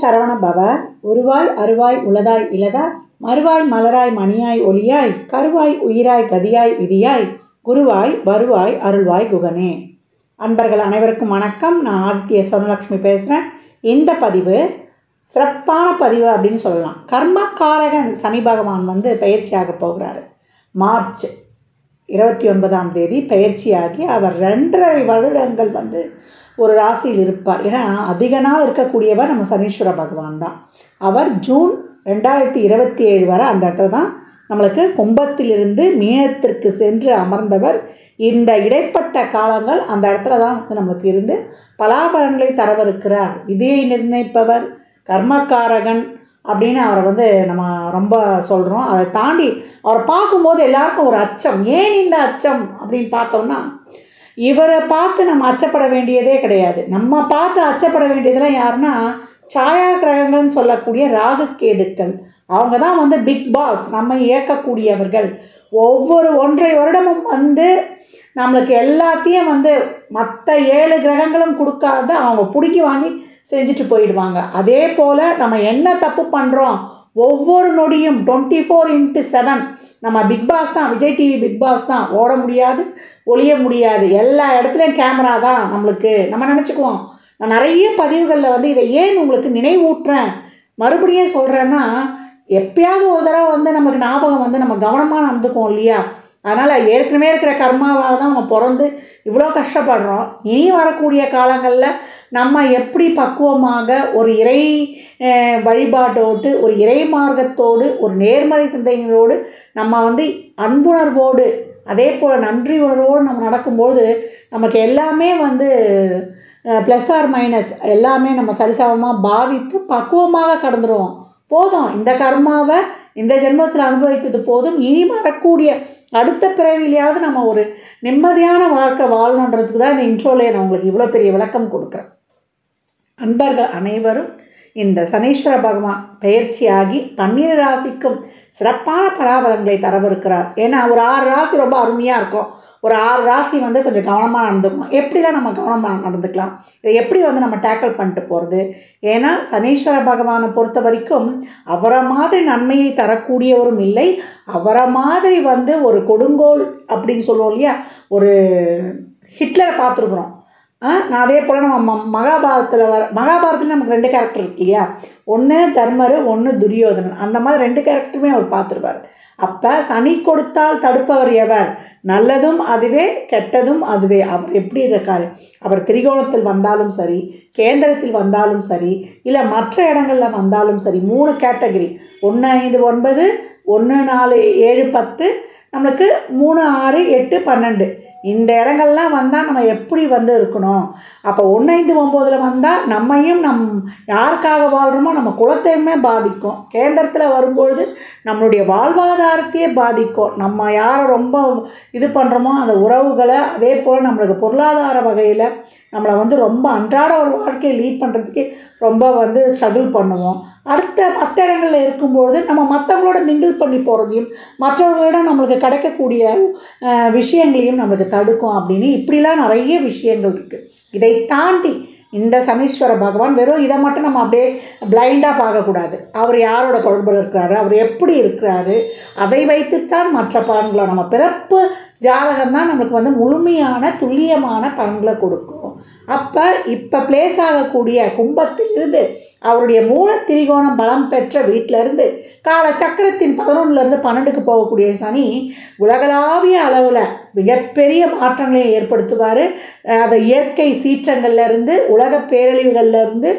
சரவண பவ. உருவாய் அருவாய் உளதாய் இலதாய் மறுவாய் மலராய் மணியாய் ஒளியாய் கருவாய் உயிராய் கதியாய் விதியாய் குருவாய் வருவாய் அருள்வாய் குகனே. அன்பர்கள் அனைவருக்கும் வணக்கம். நான் ஆதித்ய சோனலக்ஷ்மி பேசுகிறேன். இந்த பதிவு சிறப்பான பதிவு அப்படின்னு சொல்லலாம். கர்மக்காரகன் சனி பகவான் பயிற்சியாக போகிறாரு. மார்ச் 29 பயிற்சியாகி அவர் 2.5 வருடங்கள் ஒரு ராசியில் இருப்பார். ஏன்னா அதிக நாள் இருக்கக்கூடியவர் நம்ம சனீஸ்வர பகவான் தான். அவர் ஜூன் 2027 வரை அந்த இடத்துல தான் நம்மளுக்கு கும்பத்திலிருந்து மீனத்திற்கு சென்று அமர்ந்தவர். இந்த இடைப்பட்ட காலங்கள் அந்த இடத்துல தான் நம்மளுக்கு இருந்து பலாபலன்களை தரவிருக்கிறார். விதியை நிர்ணயிப்பவர், கர்மக்காரகன் அப்படின்னு அவரை நம்ம ரொம்ப சொல்கிறோம். அதை தாண்டி அவரை பார்க்கும்போது எல்லாருக்கும் ஒரு அச்சம். ஏன் இந்த அச்சம் அப்படின்னு பார்த்தோம்னா, இவரை பார்த்து நம்ம அச்சப்பட வேண்டியதே கிடையாது. நம்ம பார்த்து அச்சப்பட வேண்டியதெல்லாம் யாருன்னா, சாயா கிரகங்கள்னு சொல்லக்கூடிய ராகு கேதுக்கள். அவங்க தான் பிக் பாஸ், நம்ம இயக்கக்கூடியவர்கள். ஒவ்வொரு 1.5 வருடமும் நம்மளுக்கு எல்லாத்தையும் மற்ற 7 கிரகங்களும் கொடுக்காத அவங்க பிடுங்கி வாங்கி செஞ்சுட்டு போயிடுவாங்க. அதே போல் நம்ம என்ன தப்பு பண்ணுறோம், ஒவ்வொரு நொடியும் 24x7 நம்ம பிக் பாஸ் தான். விஜய் டிவி பிக் பாஸ் தான். ஓட முடியாது, ஒளிய முடியாது, எல்லா இடத்துலையும் கேமரா தான் நம்மளுக்கு. நம்ம நினச்சிக்குவோம். நான் நிறைய பதிவுகளில் இதை ஏன் உங்களுக்கு நினைவூட்டுறேன், மறுபடியும் சொல்கிறேன்னா, எப்பயாவது ஒரு தடவை நமக்கு ஞாபகம் நம்ம கவனமாக நடந்துக்குவோம் இல்லையா? அதனால் ஏற்கனவே இருக்கிற கர்மாவால் தான் நம்ம பிறந்து இவ்வளோ கஷ்டப்படுறோம். இனி வரக்கூடிய காலங்களில் நம்ம எப்படி பக்குவமாக ஒரு இறை வழிபாட்டோடு, ஒரு இறை மார்க்கத்தோடு, ஒரு நேர்மறை சிந்தனைகளோடு, நம்ம அன்புணர்வோடு, அதே போல் நன்றி உணர்வோடு நம்ம நடக்கும்போது நமக்கு எல்லாமே ப்ளஸ் ஆர் மைனஸ் எல்லாமே நம்ம சரிசமமாக பாவித்து பக்குவமாக கடந்துடுவோம். போதும், இந்த கர்மாவை இந்த ஜென்மத்தில் அனுபவித்தது போதும். இனி வரக்கூடிய அடுத்த பிறவிலையாவது நம்ம ஒரு நிம்மதியான வாழ்க்கை வாழணுன்றதுக்கு தான் இந்த இன்ட்ரோலே நான் உங்களுக்கு இவ்வளோ பெரிய விளக்கம் கொடுக்குறேன். அன்பர்கள் அனைவரும் இந்த சனீஸ்வர பகவான் பயிற்சியாகி 12 ராசிக்கும் சிறப்பான பலாபலன்களை தரவிருக்கிறார். ஏன்னா ஒரு 6 ராசி ரொம்ப அருமையாக இருக்கும். ஒரு 6 ராசி கொஞ்சம் கவனமாக நடந்துக்கணும். எப்படிலாம் நம்ம கவனமாக நடந்துக்கலாம், இதை எப்படி நம்ம டேக்கிள் பண்ணிட்டு போகிறது? ஏன்னா சனீஸ்வர பகவானை பொறுத்த வரைக்கும் அவரை மாதிரி நன்மையை தரக்கூடியவரும் இல்லை. அவரை மாதிரி ஒரு கொடுங்கோல் அப்படின்னு சொல்லுவோம் இல்லையா, ஒரு ஹிட்லரை பார்த்துருக்குறோம். நான் அதே போல் நம்ம மகாபாரதத்தில் நமக்கு 2 கேரக்டர் இருக்கு இல்லையா, ஒன்று தர்மர், ஒன்று துரியோதனன். அந்த மாதிரி 2 கேரக்டருமே அவர் பார்த்துருப்பார். அப்போ சனி கொடுத்தால் தடுப்பவர் எவர்? நல்லதும் அதுவே, கெட்டதும் அதுவே. அவர் எப்படி இருக்கார்? அவர் திரிகோணத்தில் வந்தாலும் சரி, கேந்திரத்தில் வந்தாலும் சரி, இல்லை மற்ற இடங்களில் வந்தாலும் சரி, 3 கேட்டகரி, 1 5 9, 1 4 7 10, நம்மளுக்கு 3 6 8 12 இந்த இடங்கள்லாம் வந்தால் நம்ம எப்படி இருக்கணும்? அப்போ 1 5 9 வந்தால் நம்மையும் யாருக்காக வாழ்கிறோமோ நம்ம குலத்தையுமே பாதிக்கும். கேந்திரத்தில் வரும்பொழுது நம்மளுடைய வாழ்வாதாரத்தையே பாதிக்கும். நம்ம யாரை ரொம்ப இது பண்ணுறோமோ அந்த உறவுகளை, அதே போல் நம்மளுக்கு பொருளாதார வகையில் நம்மளை ரொம்ப அன்றாட ஒரு வாழ்க்கையை லீட் பண்ணுறதுக்கு ரொம்ப ஸ்ட்ரகிள் பண்ணுவோம். அடுத்த மற்ற இடங்களில் இருக்கும்பொழுது நம்ம மற்றவங்களோட மிங்கிள் பண்ணி போகிறதையும் மற்றவர்களிடம் நம்மளுக்கு கிடைக்கக்கூடிய விஷயங்களையும் நம்மளுக்கு தடுக்கும். அப்படின்னு இப்படிலாம் நிறைய விஷயங்கள் இருக்குது. இதை தாண்டி இந்த சனீஸ்வர பகவான் வெறும் இதை மட்டும் நம்ம அப்படியே பிளைண்டாக பார்க்கக்கூடாது. அவர் யாரோட தொடர்பில் இருக்கிறாரு, அவர் எப்படி இருக்கிறாரு, அதை வைத்துத்தான் மற்ற பலன்களை, நம்ம பிறப்பு ஜாதகம் தான் நம்மளுக்கு முழுமையான துல்லியமான பலன்களை கொடுக்கும். அப்போ இப்போ பிளேஸ் ஆகக்கூடிய கும்பத்திலிருந்து அவருடைய மூல திரிகோணம் பலம் பெற்ற வீட்டிலேருந்து கால சக்கரத்தின் 11லேருந்து 12க்கு போகக்கூடிய சனி உலகளாவிய அளவில் மிகப்பெரிய மாற்றங்களை ஏற்படுத்துவார். அதை இயற்கை சீற்றங்கள்லேருந்து, உலக பேரழிவுகள்லேருந்து,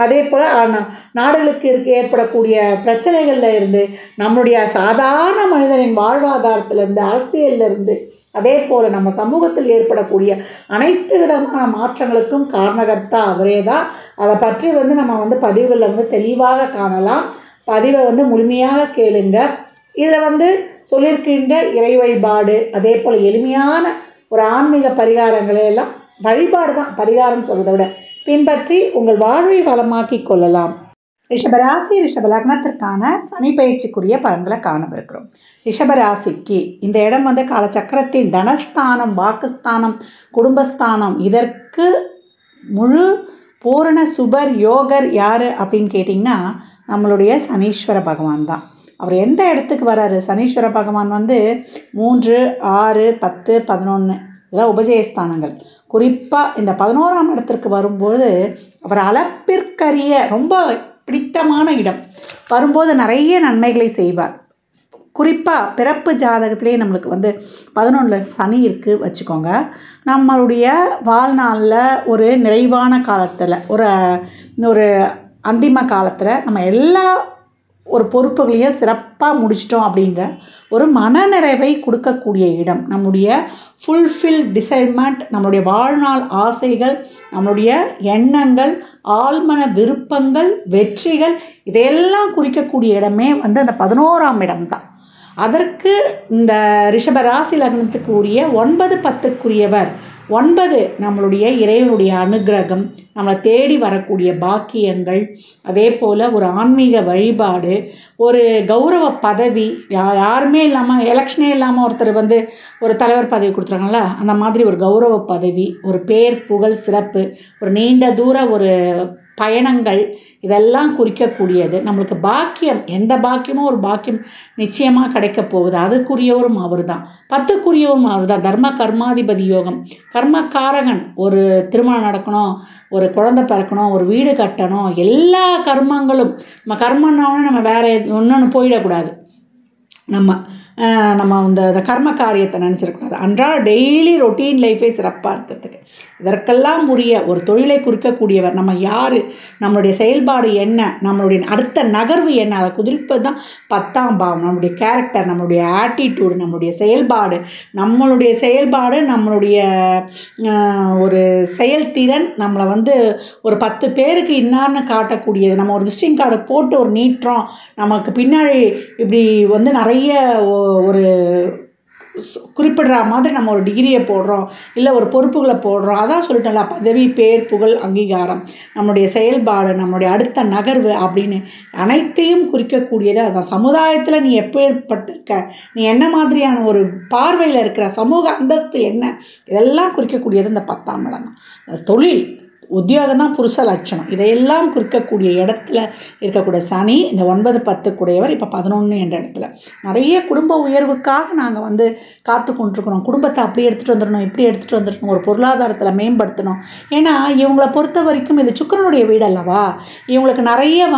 அதே போல் நாடுகளுக்கு ஏற்படக்கூடிய பிரச்சனைகளில் இருந்து, நம்மளுடைய சாதாரண மனிதனின் வாழ்வாதாரத்திலிருந்து, அரசியலிருந்து, அதே போல் நம்ம சமூகத்தில் ஏற்படக்கூடிய அனைத்து விதமான மாற்றங்களுக்கும் காரணகர்த்தா அவரே தான். அதை பற்றி நம்ம பதிவுகளில் தெளிவாக காணலாம். பதிவை முழுமையாக கேளுங்க. இதில் சொல்லியிருக்கின்ற இறை வழிபாடு, அதே போல் எளிமையான ஒரு ஆன்மீக பரிகாரங்களை எல்லாம், வழிபாடு தான் பரிகாரம் சொல்வதை விட, பின்பற்றி உங்கள் வாழ்வை வளமாக்கி கொள்ளலாம். ரிஷபராசி ரிஷப லக்னத்திற்கான சனி பயிற்சிக்குரிய பலன்களை காணவிருக்கிறோம். ரிஷபராசிக்கு இந்த இடம் காலச்சக்கரத்தின் தனஸ்தானம், வாக்குஸ்தானம், குடும்பஸ்தானம். இதற்கு முழு பூரண சுபர் யோகர் யார் அப்படின்னு கேட்டிங்கன்னா நம்மளுடைய சனீஸ்வர பகவான் தான். அவர் எந்த இடத்துக்கு வராரு? சனீஸ்வர பகவான் 3, 6, 10, 11 இதெல்லாம் உபஜயஸ்தானங்கள். குறிப்பாக இந்த 11ஆம் இடத்திற்கு வரும்போது அவர் அளப்பிற்கரிய ரொம்ப பிடித்தமான இடம். வரும்போது நிறைய நன்மைகளை செய்வார். குறிப்பாக பிறப்பு ஜாதகத்திலே நம்மளுக்கு 11 சனி இருக்குது வச்சுக்கோங்க. நம்மளுடைய வாழ்நாளில் ஒரு நிறைவான காலத்தில் ஒரு அந்திம காலத்தில் நம்ம எல்லா ஒரு பொறுப்புகளையும் சிறப்பாக முடிச்சிட்டோம் அப்படின்ற ஒரு மனநிறைவை கொடுக்கக்கூடிய இடம். நம்முடைய ஃபுல்ஃபில் டிசைர்மெண்ட், நம்மளுடைய வாழ்நாள் ஆசைகள், நம்மளுடைய எண்ணங்கள், ஆழ்மன விருப்பங்கள், வெற்றிகள் இதையெல்லாம் குறிக்கக்கூடிய இடமே அந்த 11ஆம் இடம் தான். அதற்கு இந்த ரிஷப ராசி லக்னத்துக்கு உரிய 9, 10க்குரியவர் 9 நம்மளுடைய இறைவனுடைய அனுகிரகம், நம்மளை தேடி வரக்கூடிய பாக்கியங்கள், அதே போல் ஒரு ஆன்மீக வழிபாடு, ஒரு கௌரவ பதவி. யாருமே இல்லாமல், எலெக்ஷனே இல்லாமல் ஒருத்தர் ஒரு தலைவர் பதவி கொடுத்துறாங்களா, அந்த மாதிரி ஒரு கௌரவ பதவி, ஒரு பேர் புகழ் சிறப்பு, ஒரு நீண்ட தூர ஒரு பயணங்கள், இதெல்லாம் குறிக்கக்கூடியது. நம்மளுக்கு பாக்கியம், எந்த பாக்கியமும் ஒரு பாக்கியம் நிச்சயமாக கிடைக்க போகுது. அதுக்குரியவரும் அவர் தான். 10க்குரியவரும் அவர் தான். தர்ம கர்மாதிபதி யோகம், கர்மக்காரகன். ஒரு திருமணம் நடக்கணும், ஒரு குழந்தை பிறக்கணும், ஒரு வீடு கட்டணும், எல்லா கர்மங்களும் நம்ம கர்மன்னாலும் நம்ம வேறு ஒன்று போயிடக்கூடாது. நம்ம இந்த கர்ம காரியத்தை நினச்சிடக்கூடாது. அன்றாட டெய்லி ரொட்டீன் லைஃபே சிறப்பாக இருக்கிறதுக்கு இதற்கெல்லாம் உரிய ஒரு தொழிலை குறிக்கக்கூடியவர். நம்ம யார், நம்மளுடைய செயல்பாடு என்ன, நம்மளுடைய அடுத்த நகர்வு என்ன, அதை குறிப்பது தான் 10ஆம் பாவம். நம்மளுடைய கேரக்டர், நம்மளுடைய ஆட்டிடியூடு, நம்மளுடைய செயல்பாடு, நம்மளுடைய ஒரு செயல்திறன், நம்மளை ஒரு 10 பேருக்கு இன்னார்னு காட்டக்கூடியது. நம்ம ஒரு விசிட்டிங் கார்டு போட்டு ஒரு நீட்டுறோம், நமக்கு பின்னாடி இப்படி நிறைய ஒரு குறிப்பிடுற மாதிரி நம்ம ஒரு டிகிரியை போடுறோம், இல்லை ஒரு பொறுப்புகளை போடுறோம். அதான் சொல்லிட்டோம்ல, பதவி, பேர், புகழ், அங்கீகாரம், நம்மளுடைய செயல்பாடு, நம்மளுடைய அடுத்த நகர்வு அப்படின்னு அனைத்தையும் குறிக்கக்கூடியது அதுதான். சமுதாயத்தில் நீ எப்பேற்பட்டிருக்க, நீ என்ன மாதிரியான ஒரு பார்வையில் இருக்கிற, சமூக அந்தஸ்து என்ன, இதெல்லாம் குறிக்கக்கூடியது இந்த 10ஆம் இடம் தான். தொழில், உத்தியோகம் தான் புருஷ லட்சணம். இதையெல்லாம் குறிக்கக்கூடிய இடத்துல இருக்கக்கூடிய சனி இந்த 9, 10க்குடையவர் இப்போ 11 என்ற இடத்துல. நிறைய குடும்ப உயர்வுக்காக நாங்கள் காத்து கொண்டிருக்கிறோம். குடும்பத்தை அப்படி எடுத்துகிட்டு வந்துடணும், இப்படி எடுத்துகிட்டு வந்துடணும், ஒரு பொருளாதாரத்தில் மேம்படுத்தணும். ஏன்னா இவங்களை பொறுத்த வரைக்கும் இது சுக்கிரனுடைய வீடு அல்லவா. இவங்களுக்கு நிறைய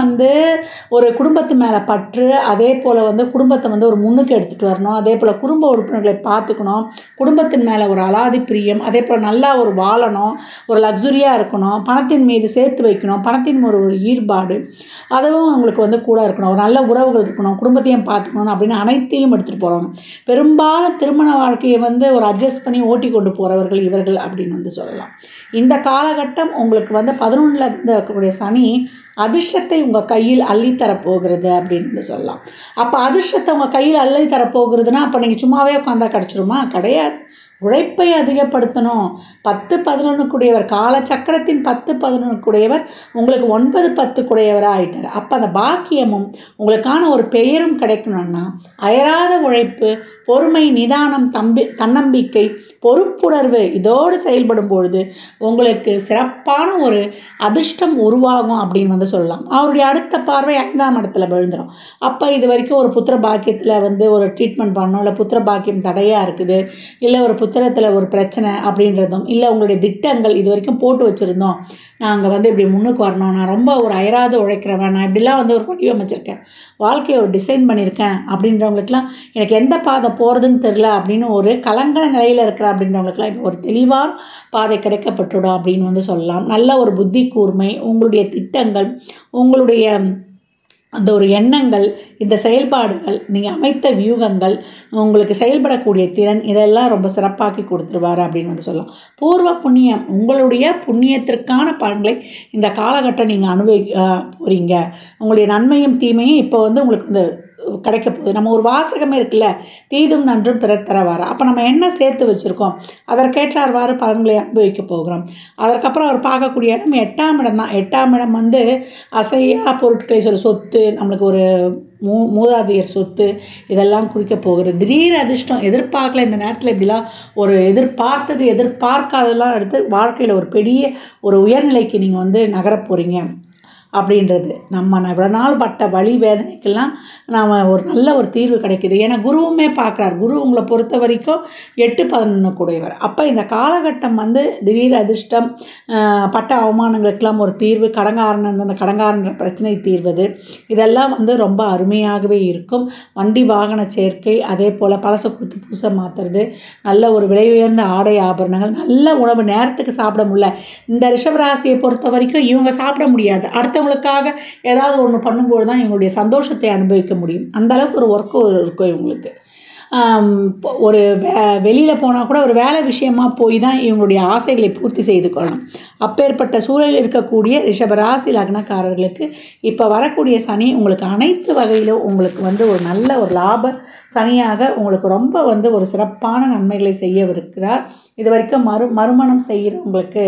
ஒரு குடும்பத்து மேலே பற்று, அதே போல் குடும்பத்தை ஒரு முன்னுக்கு எடுத்துகிட்டு வரணும், அதே போல் குடும்ப உறுப்பினர்களை பார்த்துக்கணும், குடும்பத்தின் மேலே ஒரு அலாதி பிரியம், அதே போல் நல்லா ஒரு வாழணும், ஒரு லக்ஸுரியாக இருக்கணும், பணத்தின் மீது சேர்த்து வைக்கணும், பணத்தின் ஒரு ஈடுபாடு, அதுவும் அவங்களுக்கு கூட இருக்கணும், ஒரு நல்ல உறவுகள் இருக்கணும், குடும்பத்தையும் பார்த்துக்கணும் அப்படின்னு அனைத்தையும் எடுத்துகிட்டு போகிறாங்க. பெரும்பாலும் திருமண வாழ்க்கையை ஒரு அட்ஜஸ்ட் பண்ணி ஓட்டி கொண்டு போகிறவர்கள் இவர்கள் அப்படின்னு சொல்லலாம். இந்த காலகட்டம் உங்களுக்கு 11ல் இருக்கக்கூடிய சனி அதிர்ஷ்டத்தை உங்கள் கையில் அள்ளித்தரப்போகிறது அப்படின்னு சொல்லலாம். அப்போ அதிர்ஷ்டத்தை உங்கள் கையில் அள்ளித்தரப்போகிறதுனா அப்போ நீங்கள் சும்மாவே உட்காந்தா கிடச்சிருமா? கிடையாது. உழைப்பை அதிகப்படுத்தணும். 10, 11க்குடையவர், காலச்சக்கரத்தின் 10, 11க்குடையவர் உங்களுக்கு 9, 10க்குடையவராக ஆகிட்டார். அப்போ அந்த பாக்கியமும் உங்களுக்கான ஒரு பெயரும் கிடைக்கணும்னா அயராத உழைப்பு, பொறுமை, நிதானம், தன்னம்பிக்கை, பொறுப்புணர்வு இதோடு செயல்படும் பொழுது உங்களுக்கு சிறப்பான ஒரு அதிர்ஷ்டம் உருவாகும் அப்படின்னு சொல்லலாம். அவருடைய அடுத்த பார்வை 5ஆம் இடத்துல விழுந்துடும். அப்போ இது வரைக்கும் ஒரு புத்திர பாக்கியத்தில் ஒரு ட்ரீட்மெண்ட் பண்ணணும், இல்லை புத்திர பாக்கியம் தடையாக இருக்குது, இல்லை ஒரு புத்திரத்தில் ஒரு பிரச்சனை அப்படின்றதும், இல்லை உங்களுடைய திட்டங்கள் இது வரைக்கும் போட்டு வச்சுருந்தோம், நாங்கள் இப்படி முன்னுக்கு வரணும், நான் ரொம்ப ஒரு அயராது உழைக்கிறவன், நான் இப்படிலாம் ஒரு வடிவமைச்சிருக்கேன், வாழ்க்கையை ஒரு டிசைன் பண்ணியிருக்கேன் அப்படின்றவங்களுக்குலாம் எனக்கு எந்த பாதை போகிறதுன்னு தெரில அப்படின்னு ஒரு கலங்கன நிலையில் இருக்கிற அப்படின்றவங்களுக்குலாம் இப்போ ஒரு தெளிவான பாதை கிடைக்கப்பட்டுடும் அப்படின்னு சொல்லலாம். நல்ல ஒரு புத்தி கூர்மை, உங்களுடைய திட்டங்கள், உங்களுடைய அந்த ஒரு எண்ணங்கள், இந்த செயல்பாடுகள், நீங்கள் அமைத்த வியூகங்கள், உங்களுக்கு செயல்படக்கூடிய திறன், இதெல்லாம் ரொம்ப சிறப்பாக்கி கொடுத்துருவார் அப்படின்னு சொல்லலாம். பூர்வ புண்ணியம், உங்களுடைய புண்ணியத்திற்கான பலன்களை இந்த காலகட்டம் நீங்கள் போகிறீங்க. உங்களுடைய நன்மையும் தீமையும் இப்போ உங்களுக்கு இந்த கிடைக்க போகுது. நம்ம ஒரு வாசகமே இருக்குல்ல, தீதும் நன்றும் பிறர் தரவாரா. அப்போ நம்ம என்ன சேர்த்து வச்சுருக்கோம், அதற்கேற்றார்வாறு பலன்களை அனுபவிக்க போகிறோம். அதற்கப்புறம் அவர் பார்க்கக்கூடிய இடம் 8ஆம் இடம் தான். 8ஆம் இடம் வந்து அசையா பொருட்களை சொத்து, நம்மளுக்கு ஒரு மூதாதையர் சொத்து இதெல்லாம் குறிக்க போகிறது. திடீர் அதிர்ஷ்டம் எதிர்பார்க்கல, இந்த நேரத்தில் இப்படிலாம் ஒரு எதிர்பார்க்காதெல்லாம் எடுத்து வாழ்க்கையில் ஒரு பெரிய ஒரு உயர்நிலைக்கு நீங்கள் வந்து நகரப் போகிறீங்க அப்படின்றது. நம்ம இவ்வளோ நாள் பட்ட வலி வேதனைக்கெல்லாம் நாம் ஒரு நல்ல ஒரு தீர்வு கிடைக்கிது. ஏன்னா குருவுமே பார்க்குறார். குரு உங்களை பொறுத்த வரைக்கும் 8-11 கூடையவர். அப்போ இந்த காலகட்டம் வந்து திடீர் அதிர்ஷ்டம், பட்ட அவமானங்களுக்கெல்லாம் ஒரு தீர்வு, அந்த கடங்காரன்ற பிரச்சனை தீர்வது, இதெல்லாம் வந்து ரொம்ப அருமையாகவே இருக்கும். வண்டி வாகன சேர்க்கை, அதே போல் பழச கொடுத்து புதுசை மாற்றுறது, நல்ல ஒரு விலை உயர்ந்த ஆடை ஆபரணங்கள், நல்ல உணவு நேரத்துக்கு சாப்பிட முடியல. இந்த ரிஷபராசியை பொறுத்த வரைக்கும் இவங்க சாப்பிட முடியாது. அடுத்தவங்களுக்காக ஏதாவது ஒன்று பண்ணும்போது தான் இவங்களுடைய சந்தோஷத்தை அனுபவிக்க முடியும். அந்த அளவுக்கு ஒரு ஒர்க்கு இருக்கும் இவங்களுக்கு. ஒரு வெளியில் போனால் கூட ஒரு வேலை விஷயமா போய் தான் இவங்களுடைய ஆசைகளை பூர்த்தி செய்து கொள்ளணும். அப்பேற்பட்ட சூழலில் இருக்கக்கூடிய ரிஷபராசி லக்னக்காரர்களுக்கு இப்போ வரக்கூடிய சனி உங்களுக்கு அனைத்து வகையிலும் உங்களுக்கு வந்து ஒரு நல்ல ஒரு லாப சனியாக உங்களுக்கு ரொம்ப வந்து ஒரு சிறப்பான நன்மைகளை செய்யவிருக்கிறார். இது வரைக்கும் மறுமணம் செய்கிறவங்களுக்கு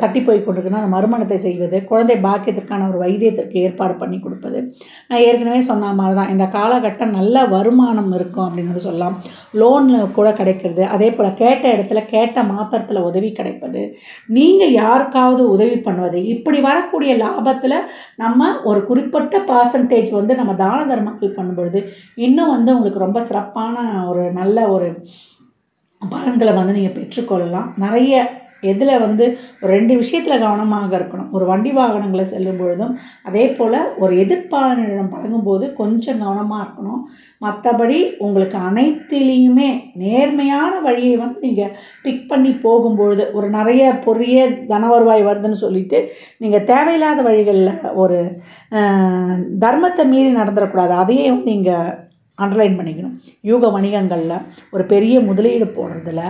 தட்டி போய் கொண்டிருக்குன்னா அந்த மறுமணத்தை செய்வது, குழந்தை பாக்கியத்திற்கான ஒரு வைத்தியத்திற்கு ஏற்பாடு பண்ணி கொடுப்பது. நான் ஏற்கனவே சொன்ன மாதிரி தான் இந்த காலகட்டம் நல்ல வருமானம் இருக்கும் அப்படின்னு சொல்லலாம். லோனில் கூட கிடைக்கிறது. அதே போல் கேட்ட இடத்துல கேட்ட மாத்திரத்தில் உதவி கிடைப்பது, நீங்கள் யாருக்காவது உதவி பண்ணுவது, இப்படி வரக்கூடிய லாபத்தில் நம்ம ஒரு குறிப்பிட்ட பர்சன்டேஜ் வந்து நம்ம தான தர்மங்கள் பண்ணும்பொழுது இன்னும் வந்து உங்களுக்கு ரொம்ப சிறப்பான ஒரு நல்ல ஒரு பலன்களை வந்து நீங்கள் பெற்றுக்கொள்ளலாம். நிறைய எதில் வந்து ஒரு 2 விஷயத்தில் கவனமாக இருக்கணும். ஒரு வண்டி வாகனங்களை செல்லும் பொழுதும் அதே போல் ஒரு எதிர்ப்பாளரிடம் பழகும்போது கொஞ்சம் கவனமாக இருக்கணும். மற்றபடி உங்களுக்கு அனைத்திலையுமே நேர்மையான வழியை வந்து நீங்கள் பிக் பண்ணி போகும்பொழுது ஒரு நிறைய தன வருவாய் வருதுன்னு சொல்லிட்டு நீங்கள் தேவையில்லாத வழிகளில் ஒரு தர்மத்தை மீறி நடந்துடக்கூடாது. அதையே வந்து நீங்கள் அண்டர்லைன் பண்ணிக்கணும். யூக வணிகங்களில் ஒரு பெரிய முதலீடு போடுறதில்ல,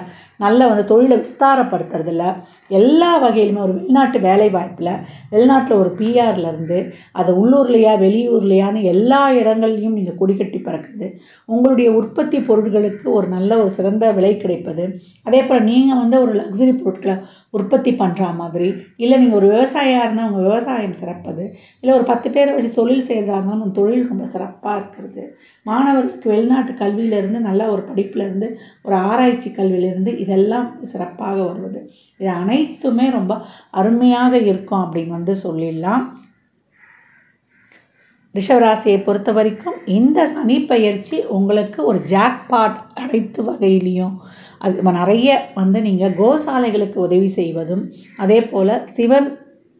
நல்ல வந்து தொழிலை விஸ்தாரப்படுத்துறதில்ல, எல்லா வகையிலுமே ஒரு வெளிநாட்டு வேலை வாய்ப்பில், வெளிநாட்டில் ஒரு பிஆர்லேருந்து அது உள்ளூர்லையா வெளியூர்லையான்னு எல்லா இடங்கள்லையும் நீங்கள் கொடிக்கட்டி பறக்குது. உங்களுடைய உற்பத்தி பொருட்களுக்கு ஒரு நல்ல ஒரு சிறந்த விலை கிடைப்பது. அதே போல் நீங்கள் வந்து ஒரு லக்ஸுரி பொருட்களை உற்பத்தி பண்ணுற மாதிரி, இல்லை நீங்கள் ஒரு விவசாயியாக இருந்தால் உங்கள் விவசாயம் சிறப்பது, இல்லை ஒரு 10 பேரை வச்சு தொழில் செய்கிறதா இருந்தாலும் உங்கள் தொழில் ரொம்ப சிறப்பாக இருக்கிறது. மாணவர்களுக்கு வெளிநாட்டு கல்வியிலேருந்து நல்ல ஒரு படிப்பிலேருந்து ஒரு ஆராய்ச்சி கல்வியிலேருந்து இதெல்லாம் சிறப்பாக வருவது, இது அனைத்துமே ரொம்ப அருமையாக இருக்கும் அப்படின்னு வந்து சொல்லிடலாம். ரிஷபராசியை பொறுத்த வரைக்கும் இந்த சனி பயிற்சி உங்களுக்கு ஒரு ஜாக்பாட் அனைத்து வகையிலையும் அது நிறைய வந்து நீங்கள் கோசாலைகளுக்கு உதவி செய்வதும், அதே போல் சிவன்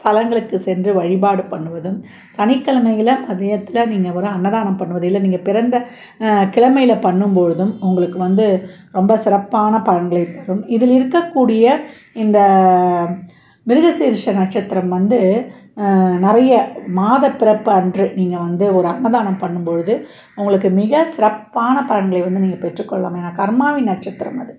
தலங்களுக்கு சென்று வழிபாடு பண்ணுவதும், சனிக்கிழமையில் மதியத்தில் நீங்கள் ஒரு அன்னதானம் பண்ணுவது, இல்லை நீங்கள் பிறந்த கிழமையில் பண்ணும்பொழுதும் உங்களுக்கு வந்து ரொம்ப சிறப்பான பலன்களை தரும். இதில் இருக்கக்கூடிய இந்த மிருகசீரிஷ நட்சத்திரம் வந்து நிறைய மாத பிறப்பு அன்று நீங்கள் வந்து ஒரு அன்னதானம் பண்ணும்பொழுது உங்களுக்கு மிக சிறப்பான பலன்களை வந்து நீங்கள் பெற்றுக்கொள்ளலாம். ஏன்னா கர்மாவின் நட்சத்திரம் அது.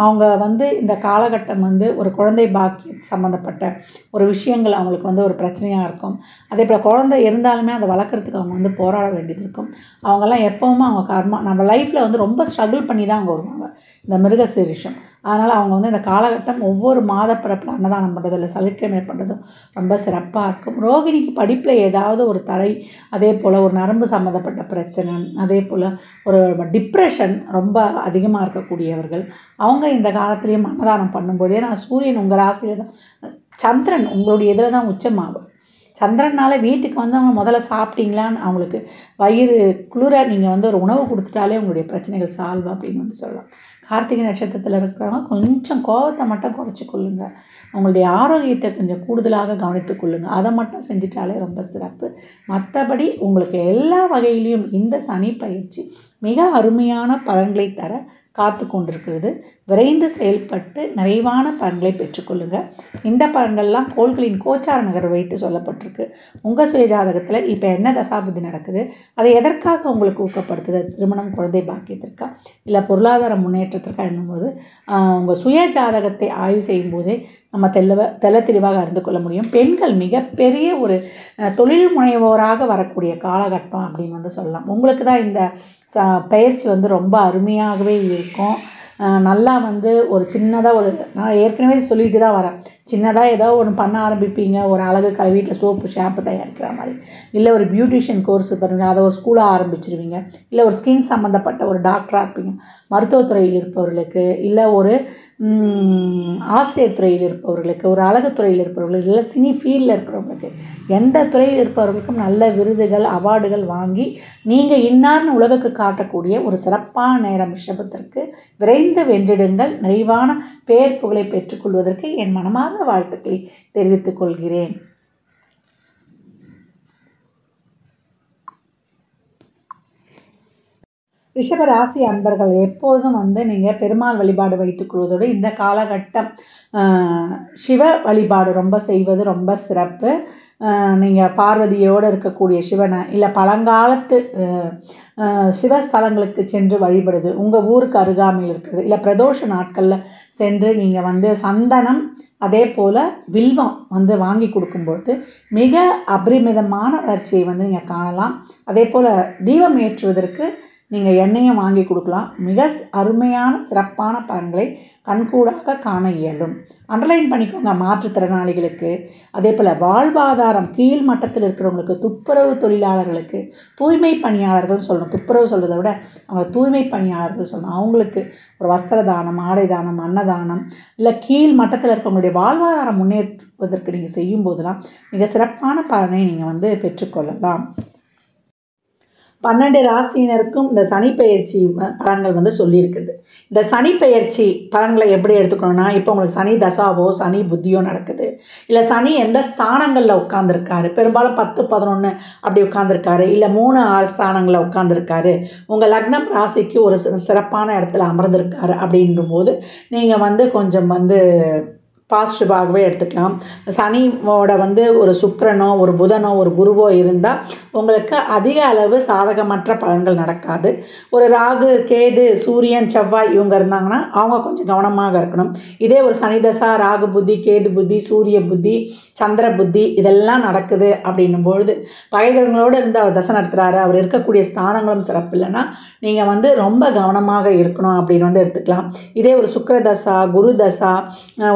அவங்க வந்து இந்த காலகட்டம் வந்து ஒரு குழந்தை பாக்கியம் சம்மந்தப்பட்ட ஒரு விஷயங்கள் அவங்களுக்கு வந்து ஒரு பிரச்சனையாக இருக்கும். அதே போல் குழந்தை இருந்தாலுமே அதை வளர்க்குறதுக்கு அவங்க வந்து போராட வேண்டியது இருக்கும். அவங்கெல்லாம் எப்போவுமே அவங்க கர்மா நம்ம லைஃப்பில் வந்து ரொம்ப ஸ்ட்ரகிள் பண்ணி தான் அவங்க வருவாங்க இந்த மிருகசீரிஷம். அதனால் அவங்க வந்து இந்த காலகட்டம் ஒவ்வொரு மாத பிறப்பில் அன்னதானம் பண்ணுறதோ இல்லை சலுக்கிழமை பண்ணுறதும் ரொம்ப சிறப்பாக இருக்கும். ரோகிணிக்கு படிப்பில் ஏதாவது ஒரு தடை, அதே போல் ஒரு நரம்பு சம்மந்தப்பட்ட பிரச்சனை, அதே போல் ஒரு டிப்ரெஷன் ரொம்ப அதிகமாக இருக்கக்கூடியவர்கள் அவங்க இந்த காலத்துலேயும் அன்னதானம் பண்ணும்போது, ஏன்னா சூரியன் உங்கள் ராசியில் தான், சந்திரன் உங்களுடைய இதில் தான் உச்சமாகும். சந்திரனால வீட்டுக்கு வந்தவங்க முதல்ல சாப்பிட்டீங்களான்னு அவங்களுக்கு வயிறு குளிர நீங்கள் வந்து ஒரு உணவு கொடுத்துட்டாலே உங்களுடைய பிரச்சனைகள் சால்வ் அப்படின்னு வந்து சொல்லலாம். கார்த்திகை நட்சத்திரத்தில் இருக்கிறவங்க கொஞ்சம் கோபத்தை மட்டும் குறைச்சி கொள்ளுங்க. உங்களுடைய ஆரோக்கியத்தை கொஞ்சம் கூடுதலாக கவனித்து கொள்ளுங்கள். அதை மட்டும் செஞ்சிட்டாலே ரொம்ப சிறப்பு. மற்றபடி உங்களுக்கு எல்லா வகையிலையும் இந்த சனி பயிற்சி மிக அருமையான பலன்களை தர காத்து கொண்டிருக்கிறது. விரைந்து செயல்பட்டு நிறைவான பலன்களை பெற்றுக்கொள்ளுங்கள். இந்த பலன்கள்லாம் கோள்களின் கோச்சார நகர் வைத்து சொல்லப்பட்டிருக்கு. உங்கள் சுய ஜாதகத்தில் இப்போ என்ன தசாபுத்தி நடக்குது, அதை எதற்காக உங்களுக்கு ஊக்கப்படுத்துது, திருமணம், குழந்தை பாக்கியத்திற்கா இல்லை பொருளாதார முன்னேற்றத்திற்கா என்னும்போது உங்கள் சுய ஜாதகத்தை ஆய்வு செய்யும் போதே நம்ம தெளிவாக அறிந்து கொள்ள முடியும். பெண்கள் மிகப்பெரிய ஒரு தொழில் முனைவோராக வரக்கூடிய காலகட்டம் அப்படின்னு சொல்லலாம். உங்களுக்கு தான் இந்த பயிற்சி ரொம்ப அருமையாகவே இருக்கும். நல்லா ஒரு சின்னதாக நான் ஏற்கனவே சொல்லிட்டு தான் வரேன். சின்னதாக ஏதோ ஒன்று பண்ண ஆரம்பிப்பீங்க. ஒரு அழகு கலை, வீட்டில் சோப்பு ஷாம்பு தயாரிக்கிற மாதிரி, இல்லை ஒரு பியூட்டிஷியன் கோர்ஸ் பண்ணுவீங்க, அதை ஒரு ஸ்கூலாக ஆரம்பிச்சிருவீங்க, இல்லை ஒரு ஸ்கின் சம்மந்தப்பட்ட ஒரு டாக்டராக இருப்பீங்க, மருத்துவத்துறையில் இருப்பவர்களுக்கு, இல்லை ஒரு ஆசிரியர் துறையில் இருப்பவர்களுக்கு, ஒரு அழகு துறையில் இருப்பவர்களுக்கு, இல்லை சினி ஃபீல்டில் இருக்கிறவங்களுக்கு, எந்த துறையில் இருப்பவர்களுக்கும் நல்ல விருதுகள், அவார்டுகள் வாங்கி நீங்கள் இன்னார்னு உலகுக்கு காட்டக்கூடிய ஒரு சிறப்பான நேரம் ரிஷபத்திற்கு. விரைந்து வென்றிடுங்கள். நிறைவான பேர் புகழை பெற்றுக்கொள்வதற்கு என் மனமார்ந்த வாழ்த்துக்களை தெரிவித்துக் கொள்கிறேன். ரிஷபராசி அன்பர்கள் எப்போதும் நீங்கள் பெருமாள் வழிபாடு வைத்துக்கொள்வதோடு இந்த காலகட்டம் சிவ வழிபாடு ரொம்ப செய்வது ரொம்ப சிறப்பு. நீங்கள் பார்வதியோடு இருக்கக்கூடிய சிவனை, இல்லை பழங்காலத்து சிவஸ்தலங்களுக்கு சென்று வழிபடுது, உங்கள் ஊருக்கு அருகாமையில் இருக்கிறது, இல்லை பிரதோஷ நாட்களில் சென்று நீங்கள் சந்தனம் அதே போல் வில்வம் வாங்கி கொடுக்கும்பொழுது மிக அபரிமிதமான வளர்ச்சியை நீங்கள் காணலாம். அதே போல் தீபம் ஏற்றுவதற்கு நீங்கள் எண்ணெயும் வாங்கி கொடுக்கலாம். மிக அருமையான சிறப்பான பலன்களை கண்கூடாக காண இயலும். அண்டர்லைன் பண்ணிக்கோங்க. மாற்றுத்திறனாளிகளுக்கு, அதே போல் வாழ்வாதாரம் கீழ் மட்டத்தில் இருக்கிறவங்களுக்கு, துப்புரவு தொழிலாளர்களுக்கு, தூய்மை பணியாளர்கள் சொல்லணும். துப்புரவு சொல்கிறத விட அவங்க தூய்மை பணியாளர்கள் சொல்லணும். அவங்களுக்கு ஒரு வஸ்திர தானம், ஆடை தானம், அன்னதானம், இல்லை கீழ் மட்டத்தில் இருக்கிறவங்களுடைய வாழ்வாதாரம் முன்னேற்றுவதற்கு நீங்கள் செய்யும் போதெல்லாம் மிக சிறப்பான பலனை நீங்கள் பெற்றுக்கொள்ளலாம். 12 ராசியினருக்கும் இந்த சனி பெயர்ச்சி பலன்கள் சொல்லியிருக்குது. இந்த சனி பெயர்ச்சி பலன்களை எப்படி எடுத்துக்கணும்னா, இப்போ உங்களுக்கு சனி தசாவோ சனி புத்தியோ நடக்குது, இல்லை சனி எந்த ஸ்தானங்களில் உட்காந்துருக்காரு, பெரும்பாலும் 10, 11 அப்படி உட்காந்துருக்காரு, இல்லை 3, 6 ஸ்தானங்களில் உட்காந்துருக்காரு, உங்கள் லக்னம் ராசிக்கு ஒரு சிறப்பான இடத்துல அமர்ந்திருக்காரு அப்படின்னும் போது நீங்கள் கொஞ்சம் பாசிட்டிவாகவே எடுத்துக்கலாம். சனியோட ஒரு சுக்கிரனோ, ஒரு புதனோ, ஒரு குருவோ இருந்தால் உங்களுக்கு அதிக அளவு சாதகமற்ற பலன்கள் நடக்காது. ஒரு ராகு, கேது, சூரியன், செவ்வாய் இவங்க இருந்தாங்கன்னா அவங்க கொஞ்சம் கவனமாக இருக்கணும். இதே ஒரு சனி தசா, ராகு புத்தி, கேது புத்தி, சூரிய புத்தி, சந்திர புத்தி இதெல்லாம் நடக்குது அப்படின்னும் பொழுது, பகைகளோடு இருந்து அவர் தசை நடத்துகிறாரு, அவர் இருக்கக்கூடிய ஸ்தானங்களும் சிறப்பு இல்லைன்னா நீங்கள் ரொம்ப கவனமாக இருக்கணும் அப்படின்னு எடுத்துக்கலாம். இதே ஒரு சுக்கிர தசா, குரு தசா,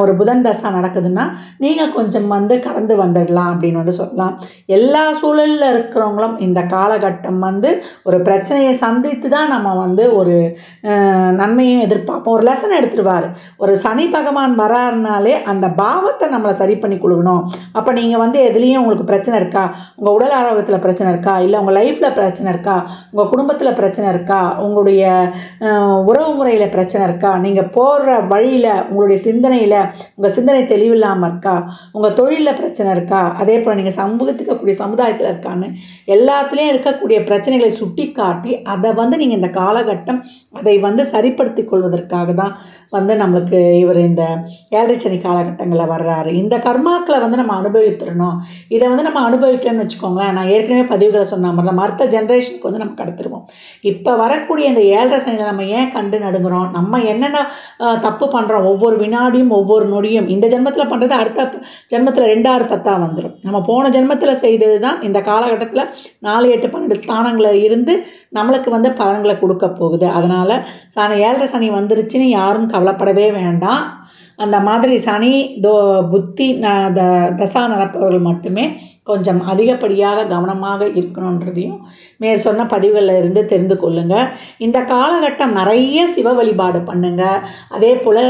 ஒரு புதன் தசா நடக்குதுன்னா நீங்கள் கொஞ்சம் கடந்து வந்துடலாம் அப்படின்னு சொல்லலாம். எல்லா சூழலில் இருக்கிறவங்களும் இந்த காலகட்டம் ஒரு பிரச்சனையை சந்தித்து தான் நம்ம ஒரு நன்மையும் எதிர்பார்ப்போம். ஒரு லெசன் எடுத்துருவார். ஒரு சனி பகவான் வராருனாலே அந்த பாவத்தை நம்மளை சரி பண்ணி கொடுக்கணும். அப்போ நீங்கள் எதுலேயும் உங்களுக்கு பிரச்சனை இருக்கா, உங்கள் உடல் ஆரோக்கியத்தில் பிரச்சனை இருக்கா, இல்லை உங்கள் லைஃப்பில் பிரச்சனை இருக்கா, உங்கள் குடும்பத்தில் பிரச்சனை இருக்கா, உங்களுடைய உறவு முறையில் பிரச்சனை இருக்கா, நீங்கள் போகிற வழியில் உங்களுடைய சிந்தனையில் உங்கள் சிந்தனை தெளிவில்லாமல் இருக்கா, உங்கள் தொழிலில் பிரச்சனை இருக்கா, அதே போல் நீங்கள் சமூகத்துக்கக்கூடிய சமுதாயத்தில் இருக்கான்னு எல்லாத்துலேயும் இருக்கக்கூடிய பிரச்சனைகளை சுட்டி காட்டி அதை நீங்கள் இந்த காலகட்டம் அதை சரிப்படுத்தி கொள்வதற்காக தான் நம்மளுக்கு இவர் இந்த 7 சனி காலகட்டங்களில் வர்றாரு. இந்த கர்மாக்களை நம்ம அனுபவித்துடணும். இதை நம்ம அனுபவிக்கணும்னு வச்சுக்கோங்களேன். நான் ஏற்கனவே பதிவுகளை சொன்ன மாதிரி தான் அடுத்த ஜென்ரேஷனுக்கு நம்ம கடத்திடுவோம். இப்போ வரக்கூடிய இந்த 7 சனியில் நம்ம ஏன் கண்டு நடுங்குறோம், நம்ம என்னென்ன தப்பு பண்ணுறோம், ஒவ்வொரு வினாடியும் ஒவ்வொரு நொடியும் இந்த ஜென்மத்தில் பண்ணுறது அடுத்த ஜென்மத்தில் 2, 6, 10 வந்துடும். நம்ம போன ஜென்மத்தில் செய்தது தான் இந்த காலகட்டத்தில் 4, 8, 12 ஸ்தானங்களில் இருந்து நம்மளுக்கு பலன்களை கொடுக்க போகுது. அதனால் 7 சனி வந்துருச்சுன்னு யாரும் கவலைப்படவே வேண்டாம். அந்த மாதிரி சனி புத்தி தசா நடப்பவர்கள் மட்டுமே கொஞ்சம் அதிகப்படியாக கவனமாக இருக்கணுன்றதையும் சொன்ன பதிவுகளில் இருந்து தெரிந்து கொள்ளுங்கள். இந்த காலகட்டம் நிறைய சிவ வழிபாடு பண்ணுங்கள். அதே போல்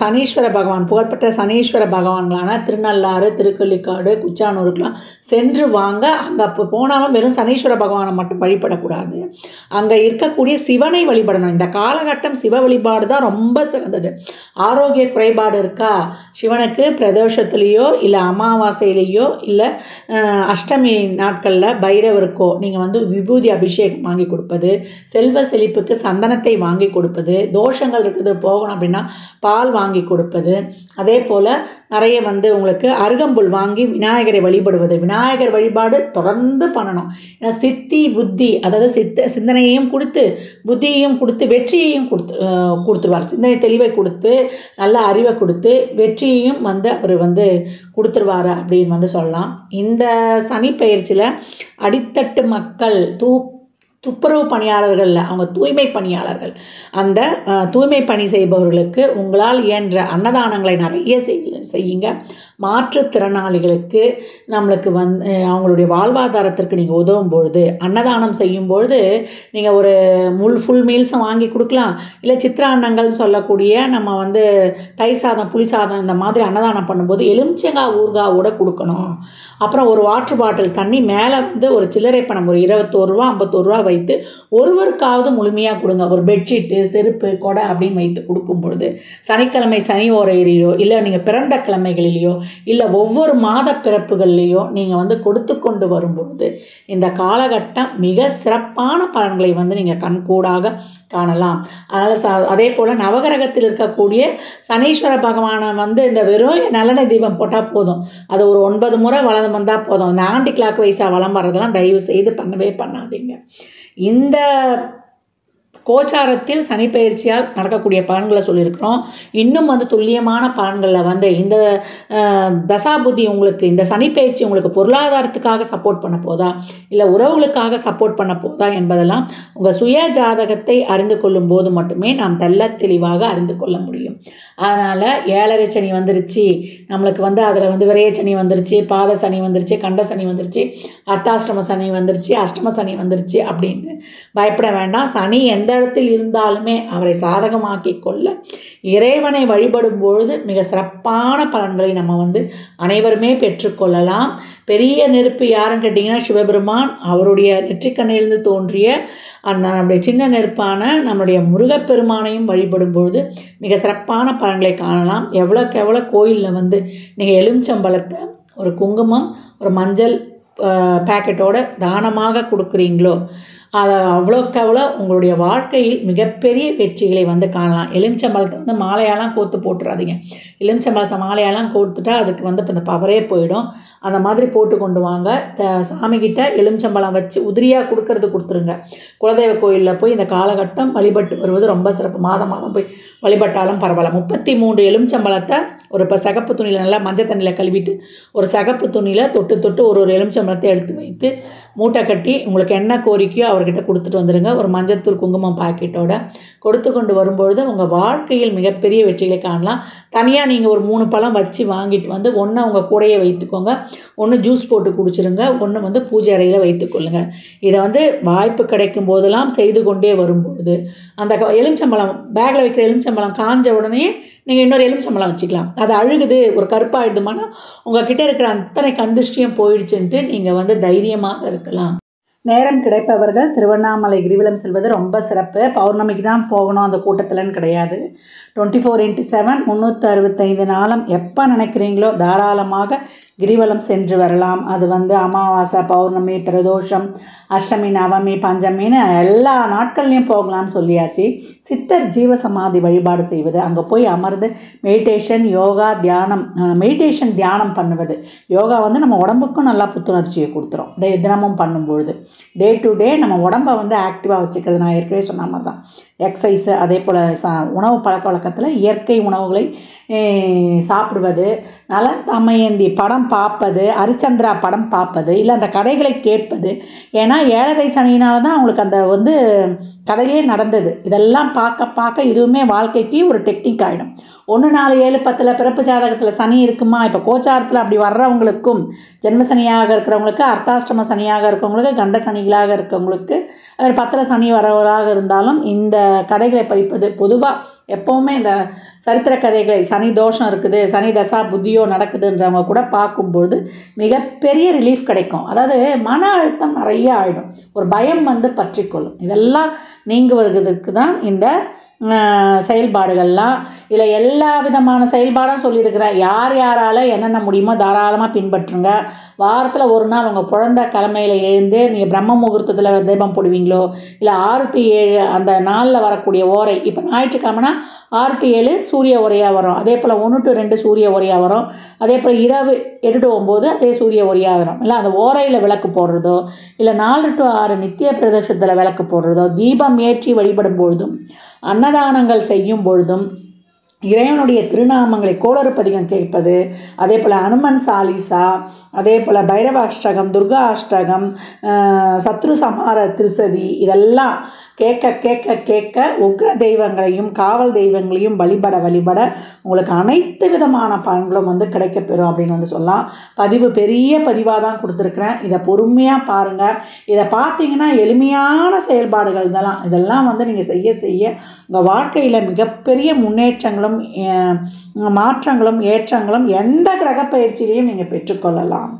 சனீஸ்வர பகவான், புகழ்பெற்ற சனீஸ்வர பகவான்களான திருநள்ளாறு, திருக்கள்ளிக்காடு, குச்சானூருக்கெலாம் சென்று வாங்க. அங்கே போனாலும் வெறும் சனீஸ்வர பகவானை மட்டும் வழிபடக்கூடாது, அங்கே இருக்கக்கூடிய சிவனை வழிபடணும். இந்த காலகட்டம் சிவ வழிபாடு தான் ரொம்ப சிறந்தது. ஆரோக்கிய குறைபாடு இருக்கா, சிவனுக்கு பிரதோஷத்துலேயோ இல்லை அமாவாசையிலேயோ இல்லை அஷ்டமி நாட்களில் பைரவருக்கோ நீங்கள் வந்து விபூதி அபிஷேகம் வாங்கி கொடுப்பது, செல்வ செழிப்புக்கு சந்தனத்தை வாங்கி கொடுப்பது, தோஷங்கள் இருக்குது போகணும் அப்படின்னா பால் வாங்கி கொடுப்பது, அதே போல் நிறைய வந்து உங்களுக்கு அருகம்புல் வாங்கி விநாயகரை வழிபடுவது. விநாயகர் வழிபாடு தொடர்ந்து பண்ணணும். ஏன்னா சித்தி புத்தி, அதாவது சிந்தனையையும் கொடுத்து புத்தியையும் கொடுத்து வெற்றியையும் கொடுத்துருவார். சிந்தனை தெளிவை கொடுத்து நல்ல அறிவை கொடுத்து வெற்றியையும் வந்து அவர் வந்து கொடுத்துருவார் அப்படின்னு வந்து சொல்லலாம். இந்த சனி பயிற்சியில் அடித்தட்டு மக்கள் துப்புரவு பணியாளர்களில் அவங்க தூய்மை பணியாளர்கள், அந்த தூய்மை பணி செய்பவர்களுக்கு உங்களால் இயன்ற அன்னதானங்களை நிறைய செய்யுங்க. மாற்றுத்திறனாளிகளுக்கு நம்மளுக்கு அவங்களுடைய வாழ்வாதாரத்திற்கு நீங்கள் உதவும் பொழுது, அன்னதானம் செய்யும் பொழுது நீங்கள் ஒரு ஃபுல் மீல்ஸும் வாங்கி கொடுக்கலாம். இல்லை சித்திரான்னங்கள் சொல்லக்கூடிய நம்ம வந்து தயிர் சாதம் புளி சாதம் இந்த மாதிரி அன்னதானம் பண்ணும்போது எலுமிச்சங்காய் ஊறுகாவோட கொடுக்கணும். அப்புறம் ஒரு வாட்டர் பாட்டில் தண்ணி மேலே வந்து ஒரு சில்லறை பணம் ஒரு 21 ரூபா 51 ரூபா வைத்து ஒருவருக்காவது முழுமையாக கொடுங்க. ஒரு பெட்ஷீட்டு செருப்பு கொடை அப்படின்னு வைத்து கொடுக்கும் பொழுது சனிக்கிழமை சனி ஓரையிலையோ இல்லை நீங்கள் பிறந்த கிழமைகளிலேயோ இல்லை ஒவ்வொரு மாத பிறப்புகள்லேயோ நீங்கள் வந்து கொடுத்து கொண்டு வரும்பொழுது இந்த காலகட்டம் மிக சிறப்பான பலன்களை வந்து நீங்கள் கண்கூடாக காணலாம். அதனால் அதே போல் நவகிரகத்தில் இருக்கக்கூடிய சனீஸ்வர பகவானை வந்து இந்த வெறும் நல்லெண்ணெய் தீபம் போட்டால் போதும். அது ஒரு 9 முறை வளம் வந்தால் போதும். இந்த ஆன்டி கிளாக் வைஸாக வளம் வர்றதெல்லாம் தயவு செய்து பண்ணவே பண்ணாதீங்க. இந்த கோச்சாரத்தில் சனி பயிற்சியால் நடக்கக்கூடிய பலன்களை சொல்லியிருக்கிறோம். இன்னும் வந்து துல்லியமான பலன்களில் வந்து இந்த தசாபுத்தி உங்களுக்கு இந்த சனி பயிற்சி உங்களுக்கு பொருளாதாரத்துக்காக சப்போர்ட் பண்ண போதா இல்லை உறவுகளுக்காக சப்போர்ட் பண்ண போதா என்பதெல்லாம் உங்கள் சுய ஜாதகத்தை அறிந்து கொள்ளும் போது மட்டுமே நாம் தெள்ள தெளிவாக அறிந்து கொள்ள முடியும். அதனால் 7.5 சனி வந்துருச்சு, நம்மளுக்கு வந்து அதில் வந்து விரைய சனி வந்துருச்சு, பாத சனி வந்துருச்சு, கண்ட சனி வந்துருச்சு, அர்த்தாஷ்டம சனி வந்துருச்சு, அஷ்டம சனி வந்துருச்சு அப்படின்னு பயப்பட வேண்டாம். சனி எந்த இடத்தில் இருந்தாலுமே அவரை சாதகமாக்கி கொள்ள இறைவனை வழிபடும் பொழுது மிக சிறப்பான பலன்களை நம்ம வந்து அனைவருமே பெற்றுக்கொள்ளலாம். பெரிய நெருப்பு யாருன்னு கேட்டிங்கன்னா சிவபெருமான். அவருடைய நெற்றிக்கண்ணிலிருந்து தோன்றிய அந்த நம்முடைய சின்ன நெருப்பான நம்முடைய முருகப்பெருமானையும் வழிபடும் பொழுது மிக சிறப்பான பலன்களை காணலாம். எவ்வளோக்கு எவ்வளோ கோயிலில் வந்து நீங்கள் எலுமிச்சம்பழத்தை ஒரு குங்குமம் ஒரு மஞ்சள் பேக்கெட்டோட தானமாக கொடுக்குறீங்களோ அதை அவ்வளோக்கு அவ்வளோ உங்களுடைய வாழ்க்கையில் மிகப்பெரிய வெற்றிகளை வந்து காணலாம். எலுமிச்சம்பழத்தை வந்து மாலையாலாம் கோர்த்து போட்டுறாதீங்க. எலுமிச்சம்பழத்தை மாலையாலாம் கோர்த்துட்டா அதுக்கு வந்து இப்போ இந்த பவரே போயிடும். அந்த மாதிரி போட்டு கொண்டு வாங்க. சாமிக்கிட்ட எலுமிச்சம்பழம் வச்சு உதிரியாக கொடுத்துருங்க. குலதெய்வ கோயிலில் போய் இந்த காலகட்டம் வழிபட்டு வருவது ரொம்ப சிறப்பு. மாதம் போய் வழிபட்டாலும் பரவாயில்ல. 33 எலுமிச்சம்பழத்தை ஒரு இப்போ சகப்பு துணியில் நல்லா மஞ்சள் தண்ணியில் கழுவிட்டு ஒரு சகப்பு துணியில் தொட்டு ஒரு எலுமிச்சம்பழத்தை எடுத்து வைத்து மூட்டை கட்டி உங்களுக்கு என்ன கோரிக்கையோ அவர்கிட்ட கொடுத்துட்டு வந்துடுங்க. ஒரு மஞ்சத்தூள் குங்குமம் பாக்கெட்டோட கொடுத்து கொண்டு வரும்பொழுது உங்கள் வாழ்க்கையில் மிகப்பெரிய வெற்றிகளை காணலாம். தனியாக நீங்கள் ஒரு 3 பழம் வச்சு வாங்கிட்டு வந்து ஒன்று உங்கள் கூடையே வைத்துக்கோங்க, ஒன்று ஜூஸ் போட்டு குடிச்சிருங்க, ஒன்று வந்து பூஜை அறையில் வைத்துக்கொள்ளுங்க. இதை வந்து வாய்ப்பு கிடைக்கும் போதெல்லாம் செய்து கொண்டே வரும்பொழுது அந்த எலுமிச்சம்பழம் பேக்கில் வைக்கிற எலுமிச்சம்பழம் காஞ்ச உடனே நீங்கள் இன்னொரு எலுமிச்சம்பழம் வச்சுக்கலாம். அது அழுகுது ஒரு கருப்பாகிடுதுமானா உங்கள்கிட்ட இருக்கிற அத்தனை கண்டிஷ்டியும் போயிடுச்சுன்ட்டு நீங்கள் வந்து தைரியமாக இருக்கலாம். நேரம் கிடைப்பவர்கள் திருவண்ணாமலை கிரிவலம் செல்வது ரொம்ப சிறப்பு. பௌர்ணமிக்கு தான் போகணும் அந்த கூட்டத்தில்னு கிடையாது. 24/7 365 நாளும் எப்போ நினைக்கிறீங்களோ தாராளமாக கிரிவலம் சென்று வரலாம். அது வந்து அமாவாசை பௌர்ணமி பிரதோஷம் அஷ்டமி நவமி பஞ்சமின்னு எல்லா நாட்கள்லையும் போகலான்னு சொல்லியாச்சு. சித்தர் ஜீவசமாதி வழிபாடு செய்வது, அங்கே போய் அமர்ந்து மெடிடேஷன் யோகா தியானம் தியானம் பண்ணுவது. யோகா வந்து நம்ம உடம்புக்கும் நல்லா புத்துணர்ச்சியை கொடுத்துரும். தினமும் பண்ணும்பொழுது டே டு டே நம்ம உடம்பை வந்து ஆக்டிவாக வச்சுக்கிறது. நான் ஏற்கனவே சொன்ன மாதிரி தான் எக்ஸசைஸு, அதே போல் உணவு பழக்க வழக்கத்தில் இயற்கை உணவுகளை சாப்பிடுவது, நல தமயந்தி படம் பார்ப்பது, ஹரிச்சந்திரா படம் பார்ப்பது, இல்லை அந்த கதைகளை கேட்பது. ஏன்னா 7.5 சனியினால தான் அவங்களுக்கு அந்த வந்து கதையே நடந்தது. இதெல்லாம் பார்க்க இதுவுமே வாழ்க்கைக்கு ஒரு டெக்னிக் ஆகிடும். 1 4 7 10 பிறப்பு ஜாதகத்தில் சனி இருக்குமா, இப்போ கோச்சாரத்தில் அப்படி வர்றவங்களுக்கும் ஜென்ம சனியாக இருக்கிறவங்களுக்கு, அர்த்தாஷ்டம சனியாக இருக்கவங்களுக்கு, கண்ட சனிகளாக இருக்கவங்களுக்கு, 10 சனி வரவர்களாக இருந்தாலும் இந்த கதைகளை படிப்பது பொதுவாக எப்போவுமே இந்த சரித்திர கதைகளை சனி தோஷம் இருக்குது சனி தசா புத்தியோ நடக்குதுன்றவங்க கூட பார்க்கும்பொழுது மிகப்பெரிய ரிலீஃப் கிடைக்கும். அதாவது மன அழுத்தம் நிறைய ஆகிடும், ஒரு பயம் வந்து பற்றிக்கொள்ளும். இதெல்லாம் நீங்குவதற்கு தான் இந்த செயல்பாடுகள்லாம் இதில் எல்லா விதமான செயல்பாடும் சொல்லியிருக்கிறேன். யார் யாரால் என்னென்ன முடியுமோ தாராளமாக பின்பற்றுங்க. வாரத்தில் ஒரு நாள் உங்கள் குழந்தை கிழமையில் எழுந்து நீங்கள் பிரம்ம முகூர்த்தத்தில் தீபம் போடுவீங்களோ, இல்லை 6 to 7 அந்த நாளில் வரக்கூடிய ஓரை, இப்போ ஞாயிற்றுக்கிழமைனா 6 to 7 சூரிய ஓரையாக வரும். அதே போல் 1 to 2 சூரிய ஓரையாக வரும். அதே போல் இரவு 8 to 9 அதே சூரிய ஓரையாக வரும். இல்லை அந்த ஓரையில் விளக்கு போடுறதோ, இல்லை 4 to 6 நித்திய பிரதோஷத்தில் விளக்கு போடுறதோ, தீபம் ஏற்றி வழிபடும் பொழுதும், அன்னதானங்கள் செய்யும் பொழுதும், இறைவனுடைய திருநாமங்களை கோளறு பதிகம் கேட்பது, அதே போல் அனுமன் சாலிசா, அதே போல் பைரவ அஷ்டகம், துர்கா அஷ்டகம், சத்ரு சமார திருசதி, இதெல்லாம் கேட்க கேட்க கேட்க உக்ர தெய்வங்களையும் காவல் தெய்வங்களையும் வழிபட வழிபட உங்களுக்கு அனைத்து விதமான பலன்களும் கிடைக்கப்பெறும் அப்படின்னு சொல்லலாம். பதிவு பெரிய பதிவாக தான் கொடுத்துருக்குறேன். இதை பொறுமையாக பாருங்கள். இதை பார்த்தீங்கன்னா எளிமையான செயல்பாடுகள் இதெல்லாம் நீங்கள் செய்ய செய்ய உங்கள் வாழ்க்கையில் மிகப்பெரிய முன்னேற்றங்களும் மாற்றங்களும் ஏற்றங்களும் எந்த கிரக பயிற்சியிலையும் நீங்கள் பெற்றுக்கொள்ளலாம்.